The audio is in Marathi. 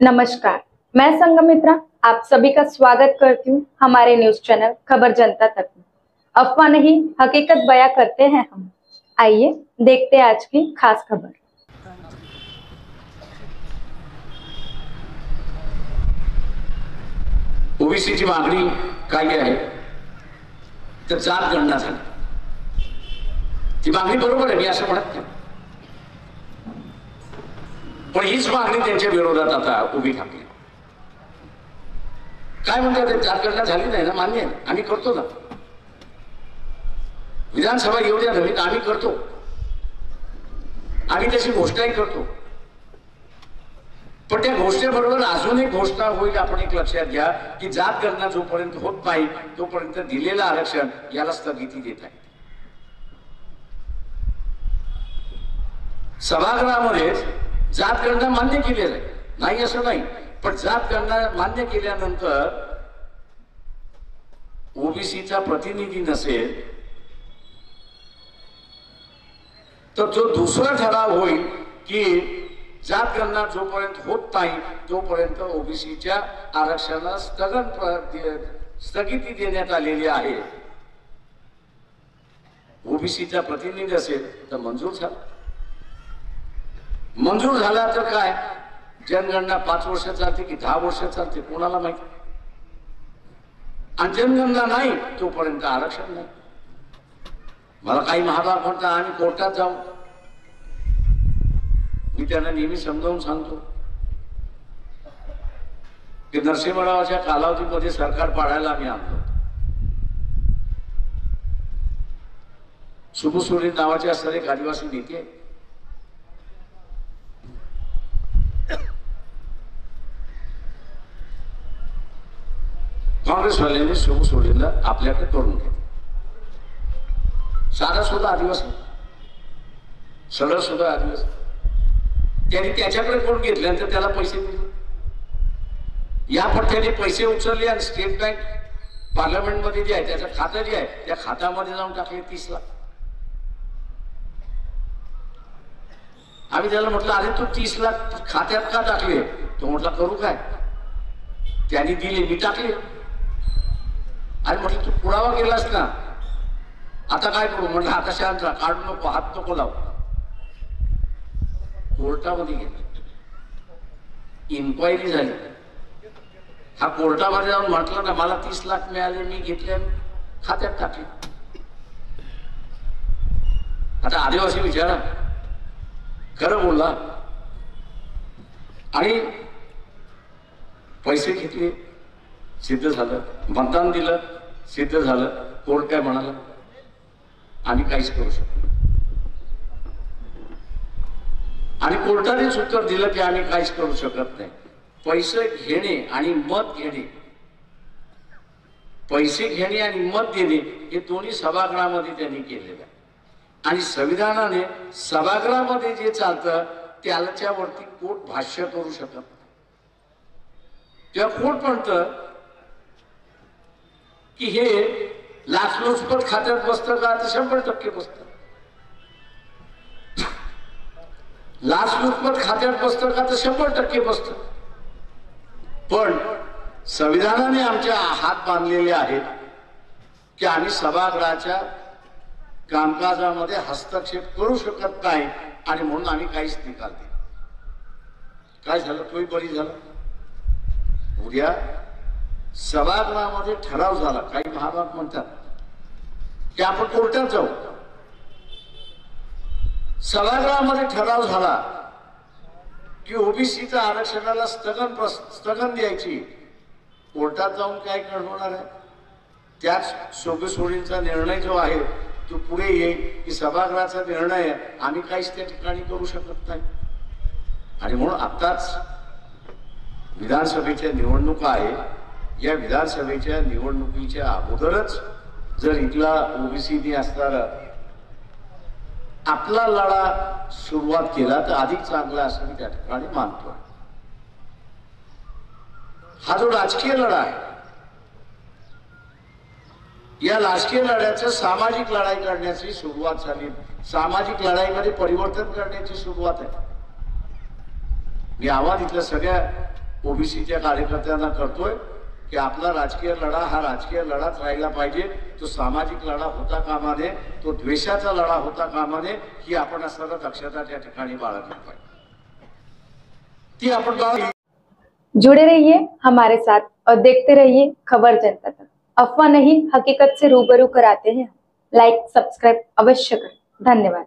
नमस्कार, मैं संगमित्रा आप सभी का स्वागत करती हूँ हमारे न्यूज चैनल खबर जनता तक में। अफवाह नहीं हकीकत बयां करते हैं हम। आइए देखते हैं आज की खास खबर। ओबीसीची मागणी काय आहे तर जात गणना झाली। ती मागणी बरोबर आहे, मी असं म्हणत नाही, पण हीच मागणी त्यांच्या विरोधात आता उभी ठाकली। काय म्हणतात, जात गणना झाली नाही ना, मान्य आहे, आम्ही करतो ना, विधानसभा येऊ द्या नवीन, आम्ही करतो, आम्ही त्याची घोषणाही करतो, पण त्या घोषणेबरोबर अजून एक घोषणा होईल। आपण एक लक्षात घ्या की जात गणना जोपर्यंत होत नाही तोपर्यंत दिलेलं आरक्षण याला स्थगिती देत आहे। सभागृहामध्ये जात गणना मान्य केली आहे, नाही असं नाही, पण जात गणना मान्य केल्यानंतर ओबीसीचा प्रतिनिधी नसेल तर जो दुसरा ठराव होईल की जात गणना जोपर्यंत होत नाही तोपर्यंत ओबीसीच्या आरक्षणाला स्थगिती देण्यात आलेली आहे। ओबीसीचा प्रतिनिधी असेल तर मंजूर झाला, मंजूर झाला तर काय, जनगणना 5 वर्ष चालते की 10 वर्ष चालते कोणाला माहिती, आणि जनगणना नाही तोपर्यंत आरक्षण नाही। मला काही महाभारत म्हणतात आम्ही कोर्टात जाऊ, मी त्यांना नेहमी समजावून सांगतो की नरसिंहरावाच्या कालावधीमध्ये सरकार पाडायला आम्ही आणलो। सुबुसुरी नावाचे असणारे एक आदिवासी नेते काँग्रेसवाल्यांनी सुबुसुरीला आपल्याकडे करून घेतलं। साधा सुद्धा आदिवासी, सरळ सुद्धा आदिवासी, त्यांनी त्याच्याकडे करून घेतल्यानंतर त्याला पैसे दिले। या पठ्ठ्याने पैसे उचलले आणि स्टेट बँक पार्लमेंटमध्ये जे आहे त्याचं खातं जे आहे त्या खात्यामध्ये जाऊन टाकले 30 लाख। आम्ही त्याला म्हटलं अरे तू 30 लाख खात्यात का टाकले, तो म्हटला करू काय, त्यांनी दिले मी टाकले। आणि म्हटलं तू पुरावा केलास ना, आता काय करू, म्हटलं आता शांत राहा, काढू नको, हात नको लावू। कोर्टामध्ये गेले, इन्क्वायरी झाली, हा कोर्टामध्ये जाऊन म्हटलं ना मला 30 लाख मिळाले, मी घेतले खात्यात टाकले। आता आदिवासी विचारा खरं बोलला आणि पैसे घेतले, सिद्ध झालं, मतदान दिलं, सिद्ध झालं, कोर्ट काय म्हणाला, आम्ही काहीच करू शकतो, आणि कोर्टानेच उत्तर दिलं की आम्ही काहीच करू शकत नाही। पैसे घेणे आणि मत घेणे, पैसे घेणे आणि मत देणे हे दोन्ही सभागृहामध्ये त्यांनी केलेलं आहे, आणि संविधानाने सभागृहामध्ये जे चालतं त्याच्यावरती कोर्ट भाष्य करू शकत नाही। तेव्हा कोर्ट म्हणतं की हे लाचलुचपत खात्यात बसतं का, तर 100% बसतं। लाचलुचपत खात्यात बसतं का, तर 100% बसतं, पण संविधानाने आमच्या हात बांधलेले आहेत की आम्ही सभागृहाच्या कामकाजामध्ये हस्तक्षेप करू शकत नाही, आणि म्हणून आम्ही काहीच निकाल दिला। काय झालं, तोही बरी झाला। उद्या सभागृहामध्ये ठराव झाला, काही महाभारत म्हणतात की आपण कोर्टात जाऊ, सभागृहामध्ये ठराव झाला की ओबीसीच्या आरक्षणाला स्थगन द्यायची, कोर्टात जाऊन काय होणार आहे, त्याच सोबीसोडींचा निर्णय जो आहे तो पुढे येईल की सभागृहाचा निर्णय आम्ही काहीच त्या ठिकाणी करू शकत नाही। आणि म्हणून आताच विधानसभेच्या निवडणुका आहे, या विधानसभेच्या निवडणुकीच्या अगोदरच जर इथला ओबीसीने असणारा आपला लढा सुरुवात केला तर अधिक चांगला असं मी त्या ठिकाणी मानतो। हा जो राजकीय लढा आहे, या राजकीय लढ्याचं सामाजिक लढाई करण्याची सुरुवात झाली, सामाजिक लढाईमध्ये परिवर्तन करण्याची सुरुवात आहे। मी आवाज इथल्या सगळ्या ओबीसीच्या कार्यकर्त्यांना करतोय की आपला राजकीय लढा हा राजकीय लढाच राहिला पाहिजे, तो सामाजिक लढा होता कामा नये, तो द्वेषाचा लढा होता कामा नये, ही आपण असणारा दक्षता त्या ठिकाणी बाळगली पाहिजे, ती आपण बाळगली। जुड़े रहिए हमारे साथ और देखते रहिए खबर जनता तक। अफवाह नहीं, हकीकत से रूबरू कराते हैं। लाइक सब्सक्राइब अवश्य करें। धन्यवाद।